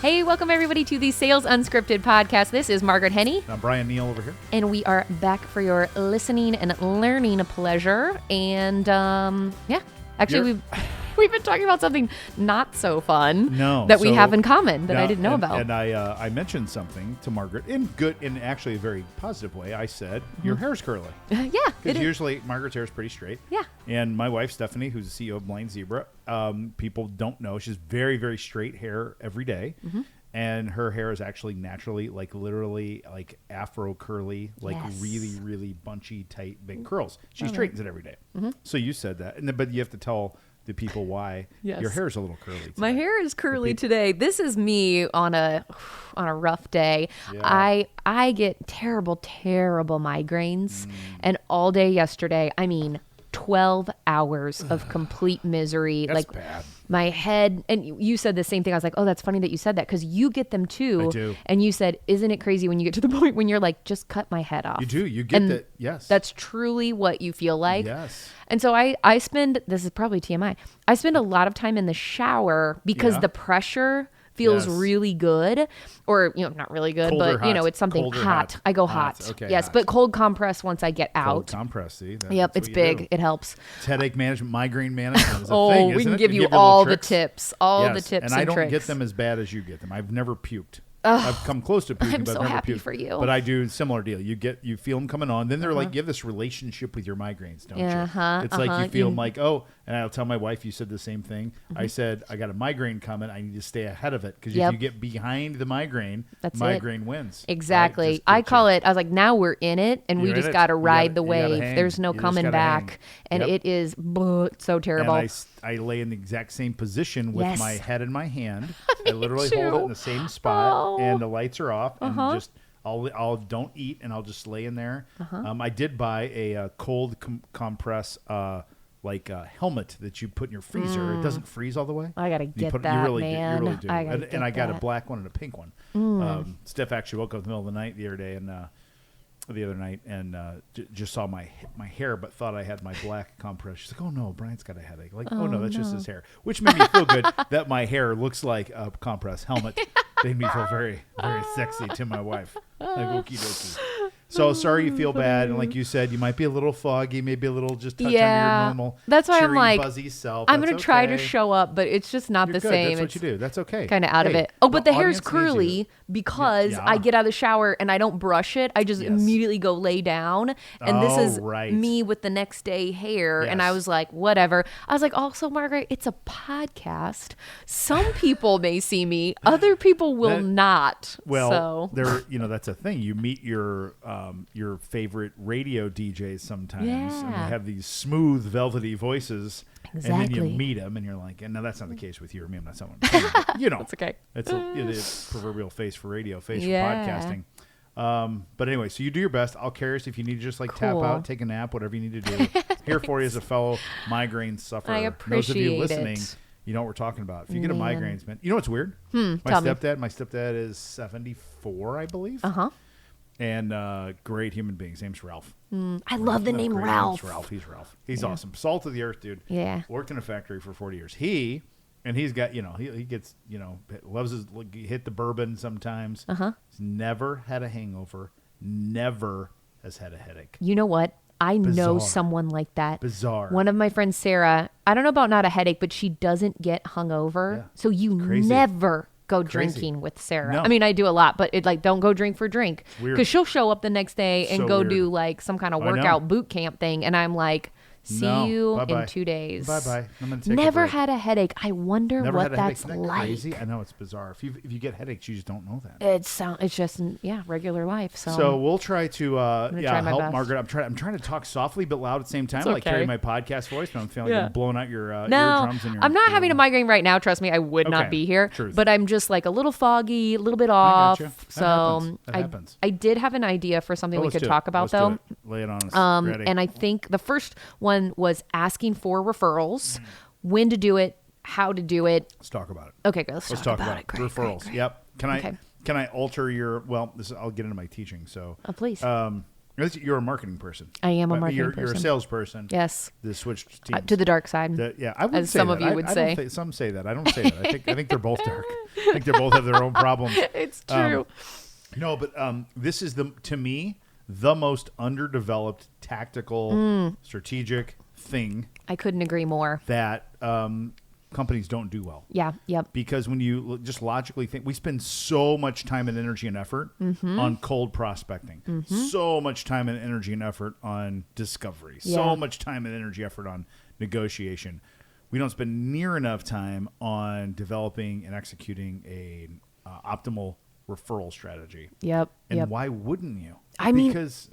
Hey, welcome everybody to the Sales Unscripted podcast. This is Margaret Henney. I'm Brian Neal over here. And we are back for your listening and learning pleasure. And actually we've been talking about something not so fun that we have in common that I didn't know about. And I mentioned something to Margaret in actually a very positive way. I said, your hair's curly. Yeah. Because usually Margaret's hair is pretty straight. Yeah. And my wife, Stephanie, who's the CEO of Blind Zebra, people don't know. She has very, very straight hair every day. Mm-hmm. And her hair is actually naturally, like literally, like afro curly, like really, really bunchy, tight, big curls. She straightens it every day. Mm-hmm. So you said that, but you have to tell the people why your hair is a little curly today. My hair is curly today. This is me on a rough day. Yeah. I get terrible migraines, and all day yesterday, 12 hours of complete misery. That's bad. My head, and you said the same thing. I was like, oh, that's funny that you said that, because you get them too. I do. And you said, isn't it crazy when you get to the point when you're like, just cut my head off? You do. You get that. Yes. That's truly what you feel like. Yes. And so I spend, this is probably TMI, I spend a lot of time in the shower because the pressure feels really good, or not really good, cold but it's something hot. I go hot. Okay, yes, hot. But cold compress once I get out. Cold compress, see? Yep, it's big. Do. It helps. It's headache management, migraine management is a thing, isn't we can it? give you all the tips, the tips and tricks. And I don't tricks. get them as bad as you get them. I've never puked. I've come close to puking, but I've never happy puked. for you. But I do similar deal. You feel them coming on. Then they're like, you have this relationship with your migraines, don't you? It's like you feel them like, and I'll tell my wife, you said the same thing. Mm-hmm. I said, I got a migraine coming. I need to stay ahead of it. Because if you get behind the migraine, wins. Exactly. Right? I call it, I was like, now we're in it, and we just got to ride the wave. There's no coming back. And it is so terrible. And I lay in the exact same position with my head in my hand. I literally hold it in the same spot, and the lights are off, and just I'll don't eat, and I'll just lay in there. I did buy a cold compress helmet that you put in your freezer. It doesn't freeze all the way. I gotta get that, you really man. Do. You really do. And I got that. a black one and a pink one. Steph actually woke up in the middle of the night the other night and just saw my hair, but thought I had my black compress. She's like, "Oh no, Brian's got a headache." Like, "Oh no, that's just his hair," which made me feel good that my hair looks like a compress helmet. Made me feel very, very sexy to my wife. Like, okie dokie. So sorry you feel bad, and like you said, you might be a little foggy, maybe a little just touch under your normal. That's why I'm like, buzzy self. I'm gonna try to show up, but it's just not the same. That's what you do. That's okay. Kind of out of it. Oh, but the hair's curly because I get out of the shower and I don't brush it. I just immediately go lay down, and this is me with the next day hair. And I was like, whatever. I was like, also, Margaret, it's a podcast. Some people may see me, other people will not. Well, that's a thing. You meet your favorite radio DJs sometimes, and they have these smooth, velvety voices, and then you meet them, and you're like, and now that's not the case with you or me. I'm not someone, it's okay. It is proverbial face for radio, face for podcasting. But anyway, so you do your best. I'll curious if you need to just tap out, take a nap, whatever you need to do. Here for you as a fellow migraine sufferer. I appreciate those of you listening, it. you know what we're talking about. If you get a migraine, man, you know what's weird? My stepdad is 74, I believe. And great human being. His name's Ralph. I love the name Ralph. He's Ralph. He's awesome. Salt of the earth, dude. Yeah. Worked in a factory for 40 years. He's got, he gets, loves hit the bourbon sometimes. He's never had a hangover. Never has had a headache. You know what? I know someone like that. Bizarre. One of my friends, Sarah, I don't know about not a headache, but she doesn't get hungover. Yeah. So you never go drinking with Sarah. No. I mean, I do a lot, but don't go drink for drink. Because she'll show up the next day and go do like some kind of workout boot camp thing. And I'm like, see you in 2 days. Bye-bye. I'm going to take Never a break. had a headache. I wonder what that's Isn't that like. Crazy? I know, it's bizarre. If you get headaches, you just don't know that. It's just regular life. So we'll try to try my help best. Margaret. I'm trying to talk softly but loud at the same time, It's like okay. carry my podcast voice, but I'm feeling like I'm blowing out your No, eardrums and your I'm not having a migraine right now. Trust me, I would not be here. Truth. But I'm just like a little foggy, a little bit off. That happens. I did have an idea for something we could talk about though. Lay it on us. Ready. And I think the first one was asking for referrals, when to do it, how to do it. Let's talk about it. Okay, good. Let's talk about it. Great, referrals. Great. Yep. Can I alter your? Well, I'll get into my teaching. So, please. You're a marketing person. I am a marketing person. You're a salesperson. Yes. The switched teams. To the dark side. I would as say some that. of you would say. Some say that. I don't say that. I think they're both dark. I think they both have their own problems. It's true. No, but this is to me the most underdeveloped tactical, strategic thing. I couldn't agree more. That companies don't do well. Yeah. Yep. Because when you just logically think, we spend so much time and energy and effort on cold prospecting, so much time and energy and effort on discovery, so much time and energy effort on negotiation. We don't spend near enough time on developing and executing a optimal referral strategy. Yep. And why wouldn't you? Because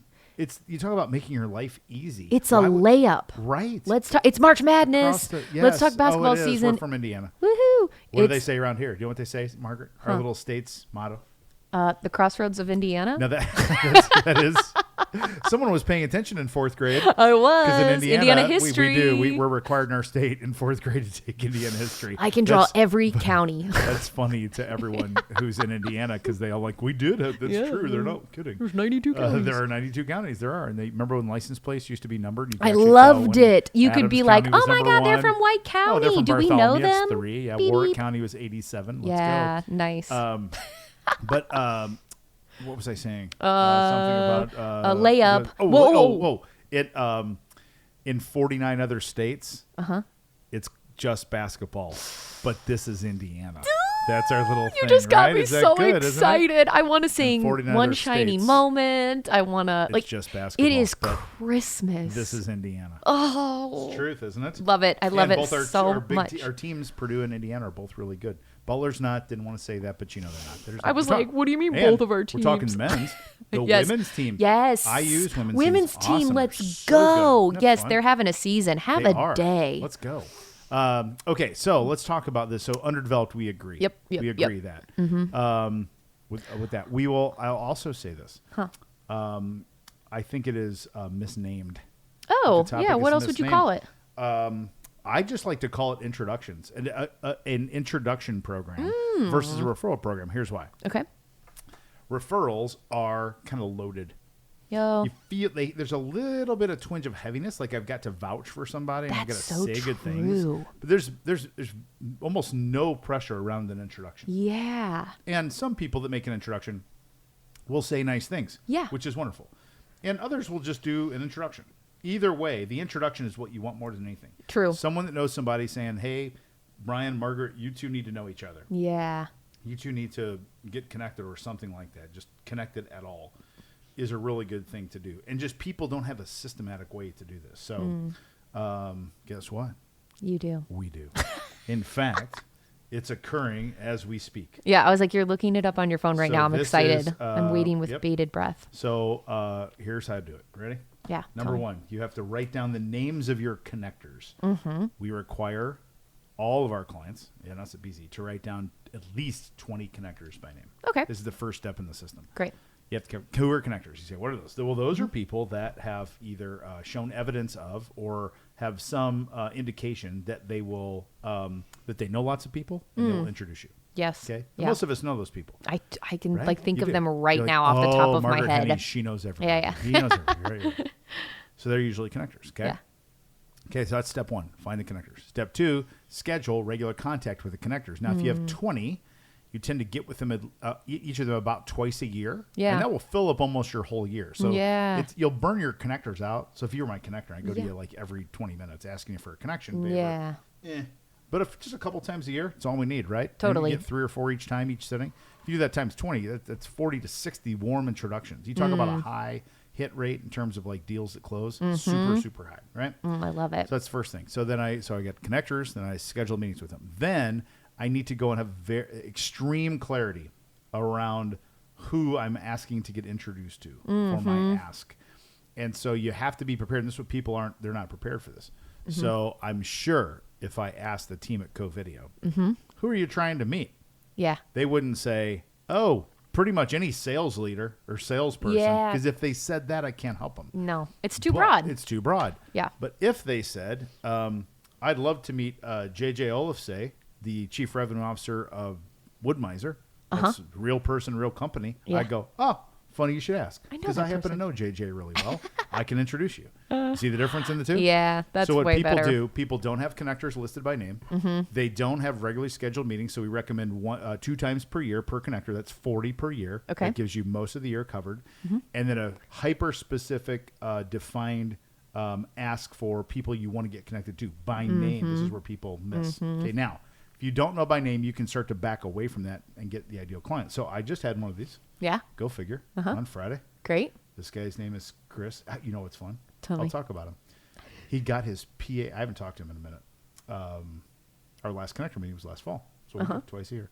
you talk about making your life easy. It's a layup. Right. Let's talk. It's March Madness. Let's talk basketball season. We're from Indiana. Woohoo! What do they say around here? Do you know what they say, Margaret? Our little state's motto? The Crossroads of Indiana? No, that is. Someone was paying attention in fourth grade. I was. Because in Indiana history. We do. We're required in our state in fourth grade to take Indiana history. I can draw every county. That's funny to everyone who's in Indiana because they all we did. That's true. They're not kidding. There's 92 counties. There are 92 counties. There are. And they remember when license plates used to be numbered? I loved it. You could be like, oh my God, they're from White County. Oh, do we know them? That's 3. Yeah, Warwick County was 87. Let's go. Nice. But what was I saying? Something about a layup. Whoa! It in 49 other states, it's just basketball, but this is Indiana. That's our little thing. You just got right? me so good, excited. I want to sing One Shiny states. Moment. I want to It's just basketball. It is Christmas. This is Indiana. Oh, it's truth, isn't it? Love it. I love it so much. Our teams, Purdue and Indiana, are both really good. Butler's not. Didn't want to say that, but you know they're not. I was like, what do you mean both of our teams? We're talking men's. The women's team. Yes. I use women's team. Awesome. Let's go. So yes, they're having a season. Have a day. Let's go. Okay, so let's talk about this. So underdeveloped, we agree. Yep. We agree that. With that, I'll also say this. I think it is misnamed. Oh, yeah. What else would you call it? I just like to call it introductions, an introduction program versus a referral program. Here's why. Okay. Referrals are kind of loaded. Yo. You feel there's a little bit of twinge of heaviness, like I've got to vouch for somebody and I've got to say good things. But there's almost no pressure around an introduction. Yeah. And some people that make an introduction will say nice things. Yeah. Which is wonderful. And others will just do an introduction. Either way, the introduction is what you want more than anything. True. Someone that knows somebody saying, hey, Bryan, Margaret, you two need to know each other. Yeah. You two need to get connected or something like that. Just connected at all is a really good thing to do. And just people don't have a systematic way to do this. So guess what? You do. We do. In fact, it's occurring as we speak. Yeah, I was like, you're looking it up on your phone right now. I'm excited. I'm waiting with bated breath. So here's how to do it. Ready? Yeah. Number 1, you have to write down the names of your connectors. We require all of our clients, and us at BZ, to write down at least 20 connectors by name. Okay. This is the first step in the system. Great. You have to who are connectors? You say, what are those? Well, those are people that have either shown evidence of or have some indication that they will that they know lots of people and they will introduce you. Yes. Okay. Yeah. Most of us know those people. I can right? think you of do. them right You're now like, off the top of Margaret my head. Henny, she knows everything. Yeah. He knows everything. Right? So they're usually connectors. Okay. Yeah. Okay, so that's step 1. Find the connectors. Step 2, schedule regular contact with the connectors. Now, if you have 20, you tend to get with them, each of them about twice a year. Yeah. And that will fill up almost your whole year. So yeah. You'll burn your connectors out. So if you're my connector, I go to you like every 20 minutes asking you for a connection. Favor. Yeah. But if just a couple times a year, it's all we need, right? Totally. And you get 3 or 4 each time, each sitting. If you do that times 20, that's 40 to 60 warm introductions. You talk about a high hit rate in terms of like deals that close, super, super high, right? I love it. So that's the first thing. So then I get connectors, then I schedule meetings with them. Then I need to go and have extreme clarity around who I'm asking to get introduced to for my ask. And so you have to be prepared. And this is what people they're not prepared for this. So I'm sure if I ask the team at CoVideo, who are you trying to meet? Yeah. They wouldn't say, oh, pretty much any sales leader or salesperson. Yeah. Because if they said that, I can't help them. No, it's too broad. It's too broad. Yeah. But if they said, I'd love to meet J.J. Olafse, the chief revenue officer of Woodmiser. That's real person, real company. Yeah. I'd go, oh, Funny you should ask. Because I happen to know JJ really well. I can introduce you. See the difference in the two? Yeah, that's way better. So what people do, people don't have connectors listed by name. They don't have regularly scheduled meetings, so we recommend 2 times per year per connector. That's 40 per year. Okay. That gives you most of the year covered. And then a hyper-specific, defined ask for people you want to get connected to by name. This is where people miss. Okay, now, if you don't know by name, you can start to back away from that and get the ideal client. So I just had one of these. Yeah. Go figure. On Friday. Great. This guy's name is Chris. You know what's fun? Tell me. I'll talk about him. He got his PA. I haven't talked to him in a minute. Our last connector meeting was last fall. So we did twice a year.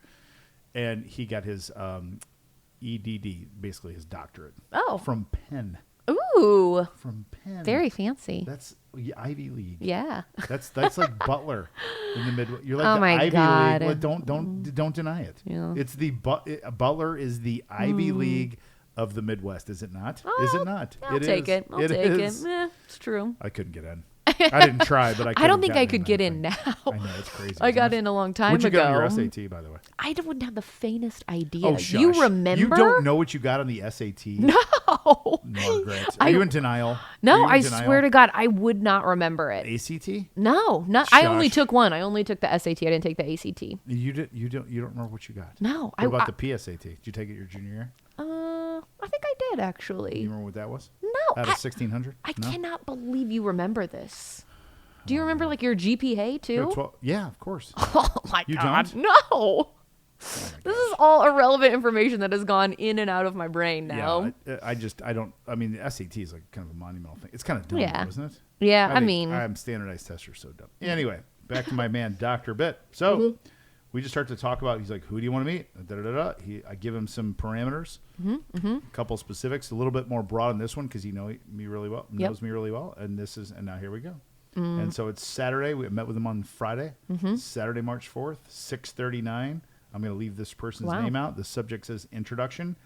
And he got his EDD, basically his doctorate. Oh. From Penn. Ooh. From Penn. Very fancy. That's Ivy League. Yeah. That's like Butler in the Midwest. You're like oh the my Ivy God. League. Well, don't deny it. Yeah. It's the Butler is the Ivy League of the Midwest, is it not? Is it not? I'll take it. I'll take it. It's true. I couldn't get in. I didn't try, but I don't think I could get in now. I know, it's crazy. I got in a long time ago. What'd you get on your SAT, by the way? I wouldn't have the faintest idea. Oh, shush. You remember? You don't know what you got on the SAT? No. Margaret. Are you in denial? No, I swear to God, I would not remember it. ACT? No, not. I only took one. I only took the SAT. I didn't take the ACT. You don't remember what you got? No. What about the PSAT? Did you take it your junior year? I think I did actually. You remember what that was? No. Out of 1,600? I cannot believe you remember this. Do you remember like your GPA too? Yeah, of course. Oh my God. Don't? No. This is all irrelevant information that has gone in and out of my brain now. Yeah, I don't. I mean, the SAT is like kind of a monumental thing. It's kind of dumb, isn't it? Yeah, I mean, I'm standardized tests are so dumb. Anyway, back to my man, Dr. Bitt. So we just start to talk about. He's like, "Who do you want to meet?" I give him some parameters, a couple specifics, a little bit more broad in this one because he knows me really well, and now here we go. And so it's Saturday. We met with him on Friday, Saturday, March 4th, 6:39. I'm going to leave this person's name out. The subject says introduction.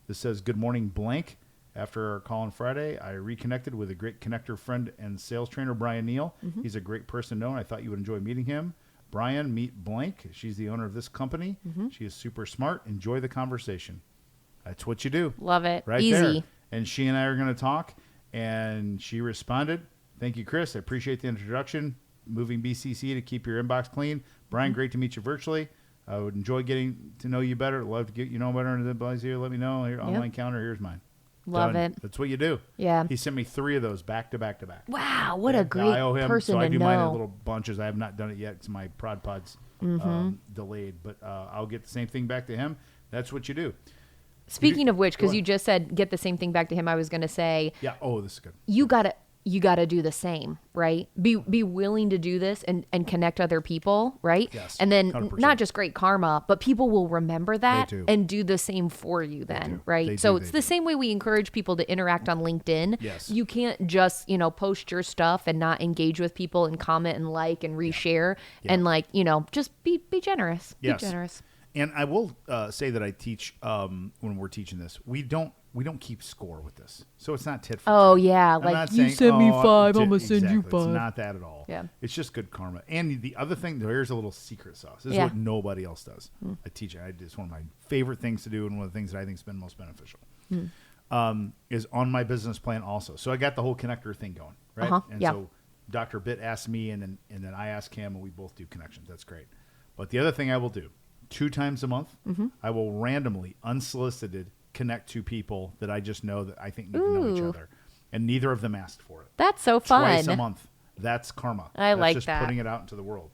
This says, good morning, blank. After our call on Friday, I reconnected with a great connector friend and sales trainer, Bryan Neal. He's a great person to know, and I thought you would enjoy meeting him. Bryan, meet blank. She's the owner of this company. She is super smart. Enjoy the conversation. That's what you do. Love it. Right Easy. there. And she and I are going to talk, and she responded, thank you, Chris. I appreciate the introduction. Moving BCC to keep your inbox clean. Bryan, great to meet you virtually. I would enjoy getting to know you better. Love to get you know better. And advice here. Let me know. Your online calendar. Here's mine. Love Done. it. That's what you do. Yeah. He sent me 3 of those back to back to back. Wow, what a great I owe him, person so I to do know. mine in little bunches. I have not done it yet because my prod pod's delayed. But I'll get the same thing back to him. That's what you do. Speaking of which, because you just said get the same thing back to him, I was going to say. Yeah. Oh, this is good. You gotta do the same, right? Be willing to do this and connect other people, right? Yes. And then 100%. not just great karma, but people will remember that They do. and do the same for you then, right? They So do. it's the same way we encourage people to interact on LinkedIn. Yes. You can't just, post your stuff and not engage with people and comment and like and reshare and just be generous. Yes. Be generous. And I will say that I teach when we're teaching this, we don't keep score with this, so it's not tit for tat. Oh yeah, I'm like not you saying, sent me 5, I'm gonna exactly. send you 5. It's not that at all. Yeah, it's just good karma. And the other thing, here's a little secret sauce. This is what nobody else does. I teach it. It's one of my favorite things to do, and one of the things that I think has been most beneficial. Is on my business plan also. So I got the whole connector thing going, right? And so Dr. Bitt asked me, and then I asked him, and we both do connections. That's great. But the other thing I will do, 2 times a month, I will randomly, unsolicited, connect 2 people that I just know that I think need to know each other. And neither of them asked for it. That's so fun. Twice a month. That's karma. I like just that. Putting it out into the world.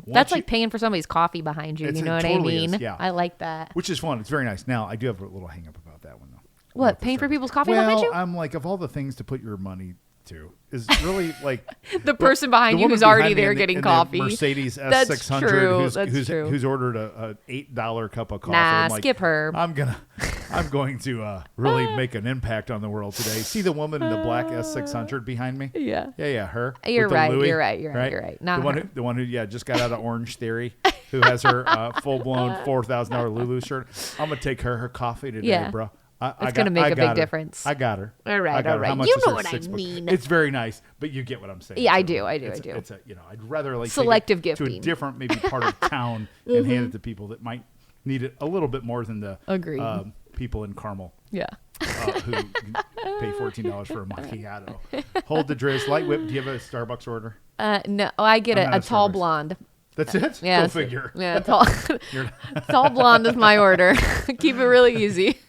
That's like paying for somebody's coffee behind you. You know what totally I mean? Is, yeah. I like that. Which is fun. It's very nice. Now, I do have a little hang up about that one, though. What? Paying for people's coffee behind you? I'm like, of all the things to put your money to, is really like the person behind you who's already there getting coffee. Mercedes S600 That's true. who's ordered a $8 cup of coffee. Nah, like, skip her. I'm going to really make an impact on the world today. See the woman in the black S600 behind me? Yeah, her. You're right. Louis, you're right. Not the one who just got out of Orange Theory, who has her full blown $4,000 Lulu shirt. I'm gonna take her coffee today, bro. It's going to make a big difference. I got her. All right. You know what I mean. It's very nice, but you get what I'm saying. Yeah, I do. It's I'd rather like selective take it gifting to a different maybe part of town and hand it to people that might need it a little bit more than the people in Carmel. Yeah. who pay $14 for a macchiato. Hold the drizz. Light whip. Do you have a Starbucks order? No, I get a tall blonde. That's it? Yeah. Go figure. Yeah, tall blonde is my order. Keep it really easy.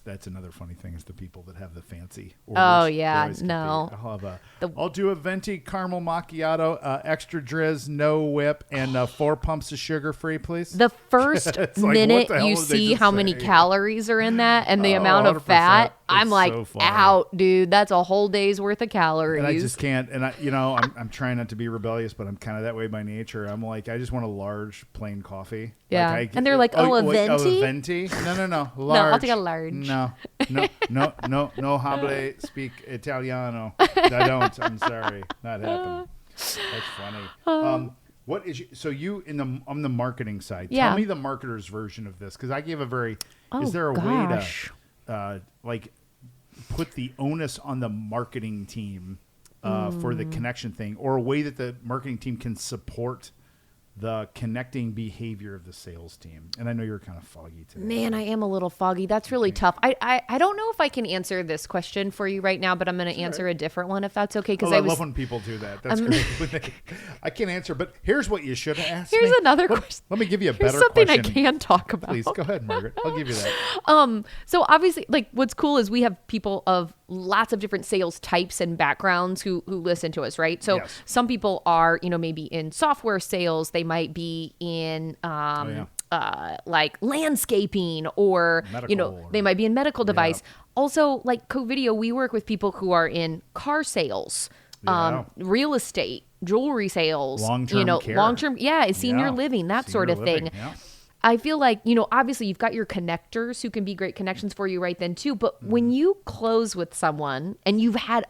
That's another funny thing is the people that have the fancy orders. Oh yeah, no. I'll do a venti caramel macchiato, extra drizz, no whip, and 4 pumps of sugar free, please. The first minute you see how many calories are in that and the amount of fat, I'm like, out, dude. That's a whole day's worth of calories. And I just can't. And I'm trying not to be rebellious, but I'm kind of that way by nature. I'm like, I just want a large plain coffee. Yeah. And they're like, a venti? A venti? No. Large. No, I'll take a large. No hable speak Italiano. I don't. I'm sorry. Not happening. That's funny. What is on the marketing side? Yeah. Tell me the marketer's version of this, because I gave a very. Is there a way to put the onus on the marketing team for the connection thing, or a way that the marketing team can support the connecting behavior of the sales team? And I know you're kind of foggy today. Man, I am a little foggy. That's really tough. I don't know if I can answer this question for you right now, but I'm going to answer a different one if that's okay. Because I love when people do that. That's great. I can't answer, but here's what you should have asked me. Here's another question. Let me give you a better something question. I can talk about. Please, go ahead, Margaret. I'll give you that. So obviously, like, what's cool is we have people of lots of different sales types and backgrounds who listen to us, right? So some people are, maybe in software sales. They might be in like landscaping, or medical, they might be in medical device. Also, like co-video, we work with people who are in car sales, real estate, jewelry sales, long-term care. Senior living, that sort of thing. Yeah. I feel like, obviously you've got your connectors who can be great connections for you right then too. But when you close with someone and you've had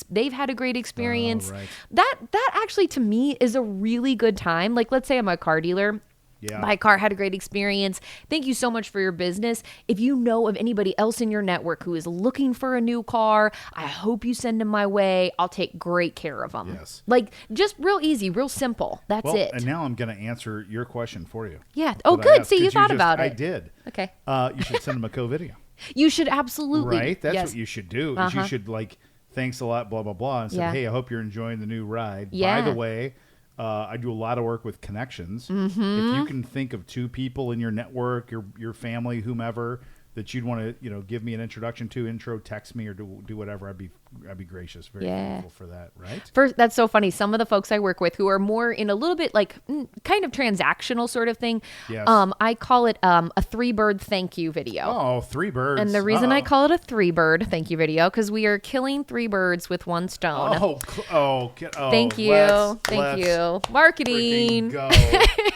they've had a great experience, that actually to me is a really good time. Like, let's say I'm a car dealer. Yeah. My car had a great experience. Thank you so much for your business. If you know of anybody else in your network who is looking for a new car, I hope you send them my way. I'll take great care of them. Yes. Like, just real easy, real simple. That's it. And now I'm going to answer your question for you. Yeah. Oh, good. See, you thought about it. I did. Okay. You should send them a co-video. You should absolutely. Right? That's what you should do. Is you should thanks a lot, blah, blah, blah. And say, hey, I hope you're enjoying the new ride. Yeah. By the way, I do a lot of work with connections. If you can think of 2 people in your network, your family, whomever, that you'd want to, give me an introduction to, text me or do whatever, I'd be gracious. Very thankful for that, right? First, that's so funny. Some of the folks I work with who are more in a little bit like kind of transactional sort of thing. Yes. I call it a 3-bird thank you video. Oh, 3 birds. And the reason I call it a 3-bird thank you video, because we are killing 3 birds with 1 stone. Thank you. Thank you. Marketing. Go.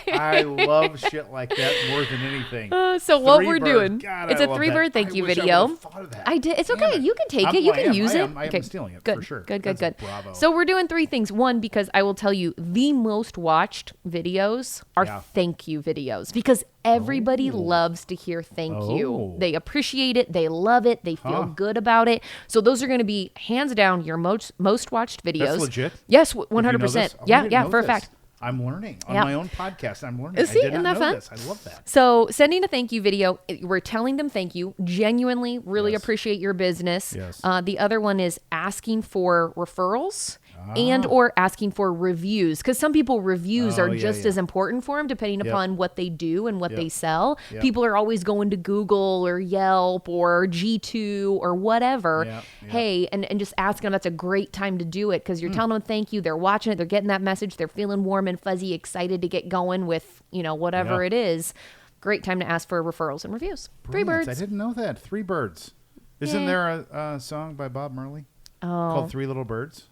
I love shit like that more than anything. So what we're doing, it's a 3-bird thank you video. I did. It's okay. You can take it. You can use it. I am stealing it for sure. Good. Bravo. So we're doing 3 things. One, because I will tell you the most watched videos are thank you videos, because everybody loves to hear thank you. They appreciate it. They love it. They feel good about it. So those are going to be hands down your most watched videos. That's legit? Yes, 100%. Yeah, for a fact. I'm learning on my own podcast. I'm learning. See, I did not know this. I love that. So sending a thank you video, we're telling them thank you, genuinely really appreciate your business. Yes. The other one is asking for referrals and or asking for reviews, because some people reviews are just as important for them depending upon what they do and what they sell. People are always going to Google or Yelp or G2 or whatever. Hey, and just asking them. That's a great time to do it, because you're telling them thank you. They're watching it. They're getting that message. They're feeling warm and fuzzy, excited to get going with, whatever it is. Great time to ask for referrals and reviews. Brilliant. 3 birds. I didn't know that. 3 birds. Isn't there a song by Bob Marley called 3 Little Birds?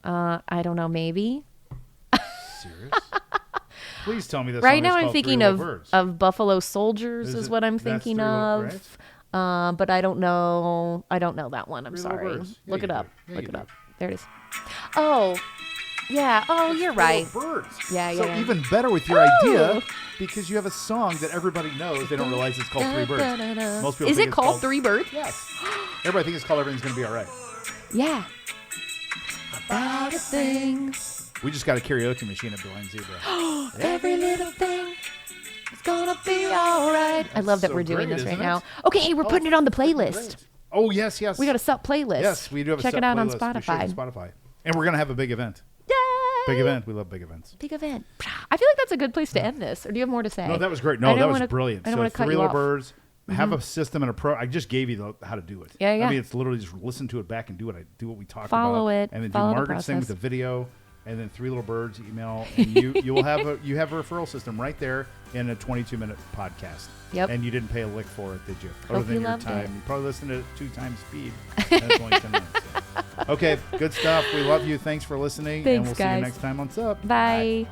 I don't know, maybe. Serious? Please tell me this. Right now I'm thinking of Buffalo Soldiers is what I'm thinking of. Right? But I don't know. I don't know that one. I'm sorry. Look it up. Look it up. There it is. Oh, yeah. Oh, you're right. Birds. Yeah. So even better with your idea, because you have a song that everybody knows. They don't realize it's called 3 Birds. Most people is it called 3 Birds? Yes. Everybody thinks it's called Everything's Gonna Be All Right. Yeah. About a thing. We just got a karaoke machine at Blind Zebra. Every little thing is gonna be all right. I love that so we're doing great, this right isn't now. it? Okay, hey, we're putting it on the playlist. Oh, yes. We got a sup playlist. Yes, we do have a Check sup it out on playlist. We share it Spotify. on Spotify. And we're going to have a big event. Yay! Big event. We love big events. Big event. I feel like that's a good place to end this. Or do you have more to say? No, that was great. No, that was brilliant. I don't want to cut Three you Little off. Birds. Have a system and a pro. I just gave you how to do it. Yeah. I mean, it's literally just listen to it back and do what we talked about. Follow it. And then Follow do the Margaret's thing with the video, and then Three Little Birds email, and you will have a referral system right there in a 22-minute podcast. Yep. And you didn't pay a lick for it, did you? Hope Other than you your loved time. it. You probably listened to it at 2 times speed. And it's only 10 minutes. So. Okay, good stuff. We love you. Thanks for listening. Thanks, and we'll guys. see you next time on Sup. Bye.